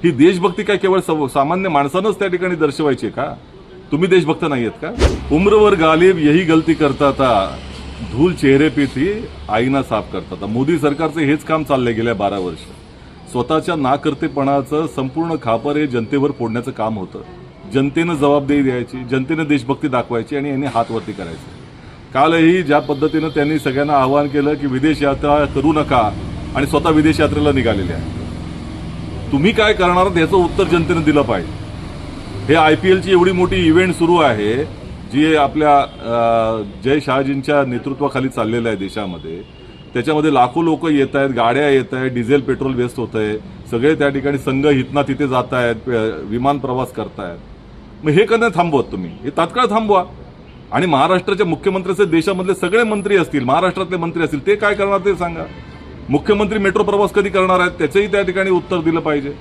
ही देशभक्ती काय केवळ सामान्य माणसानंच त्या ठिकाणी दर्शवायची का? तुम्ही देशभक्त नाहीयेत का? उम्रवर गालिब यही गलती करता था, धूल चेहरे पे थी आईना साफ करता था. मोदी सरकारचं हेच काम चाललंय गेल्या 12 वर्ष. स्वतःच्या नाकर्तेपणाचं संपूर्ण खापर हे जनतेवर फोडण्याचं काम होतं. जनतेनं जबाबदारी द्यायची, जनतेनं देशभक्ती दाखवायची आणि यांनी हात वरती करायचे. कालही ज्या पद्धतीनं त्यांनी सगळ्यांना आवाहन केलं की विदेश यात्रा करू नका आणि स्वतः विदेश यात्रेला निघालेले आहे. तुम्ही काय करणार याचं उत्तर जनतेनं दिलं पाहिजे. हे IPLची एवढी मोठी इव्हेंट सुरू आहे जी आपल्या जय शहाजींच्या नेतृत्वाखाली चाललेलं आहे देशामध्ये. त्याच्यामध्ये लाखो लोक येत आहेत, गाड्या येत आहेत, डिझेल पेट्रोल वेस्ट होत आहे, सगळे त्या ठिकाणी संघ हितना तिथे जात आहेत, विमान प्रवास करतायत. मग हे कधी थांबवत तुम्ही? हे तात्काळ थांबवा. आणि महाराष्ट्राच्या मुख्यमंत्र्याचे देशामधले सगळे मंत्री असतील, महाराष्ट्रातले मंत्री असतील, ते काय करणार ते सांगा. मुख्यमंत्री मेट्रो प्रवास कधी करणार आहेत त्याचंही त्या ठिकाणी उत्तर दिलं पाहिजे.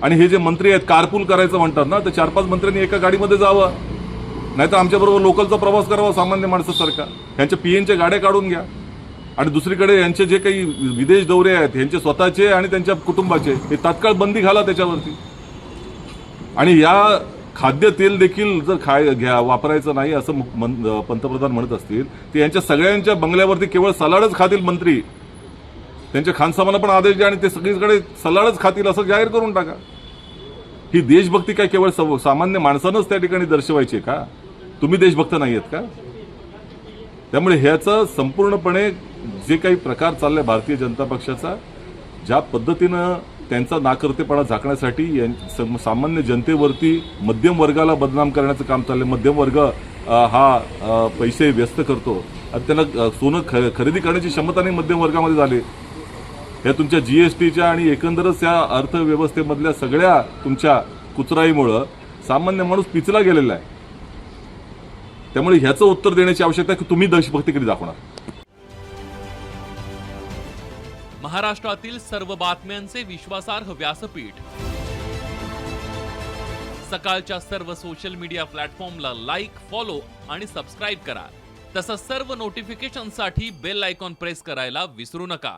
आणि हे जे मंत्री आहेत कारपूल करायचं म्हणतात ना, तर 4-5 मंत्र्यांनी एका गाडीमध्ये जावं, नाहीतर आमच्याबरोबर लोकलचा प्रवास करावा सामान्य माणसासारखा. यांच्या PNच्या गाड्या काढून घ्या. आणि दुसरीकडे यांचे जे काही विदेश दौरे आहेत यांचे स्वतःचे आणि त्यांच्या कुटुंबाचे हे तात्काळ बंदी घाला त्याच्यावरती. आणि या खाद्यतेल देखील जर वापरायचं नाही असं पंतप्रधान म्हणत असतील तर यांच्या सगळ्यांच्या बंगल्यावरती केवळ सलाडच खातील मंत्री. त्यांच्या खानसामांना पण आदेश द्या आणि ते सगळीकडे सलाडच खातील असं जाहीर करून टाका. ही देशभक्ती काय केवळ सामान्य माणसानंच त्या ठिकाणी दर्शवायची का? तुम्ही देशभक्त नाहीयेत का? त्यामुळे ह्याचं संपूर्णपणे जे काही प्रकार चाललाय भारतीय जनता पक्षाचा, ज्या पद्धतीनं त्यांचा नाकर्तेपणा झाकण्यासाठी सामान्य जनतेवरती मध्यम वर्गाला बदनाम करण्याचं काम चाललंय. मध्यम वर्ग हा पैसे व्यस्त करतो आणि त्यांना सोनं खरेदी करण्याची क्षमता नाही मध्यम वर्गामध्ये झाली. या तुमच्या GSTच्या आणि एकंदरच या अर्थव्यवस्थेमधल्या सगळ्या तुमच्या कुचराईमुळं सामान्य माणूस पिचला गेलेला आहे. त्यामुळे ह्याचं उत्तर देण्याची आवश्यकता आहे की तुम्ही देशभक्ती कधी दाखवणार. महाराष्ट्रातील सर्व बातम्यांचे विश्वासार्ह व्यासपीठ, सकाळच्या सर्व सोशल मीडिया प्लॅटफॉर्मला लाईक, फॉलो आणि सबस्क्राईब करा. तसंच सर्व नोटिफिकेशनसाठी बेल आयकॉन प्रेस करायला विसरू नका.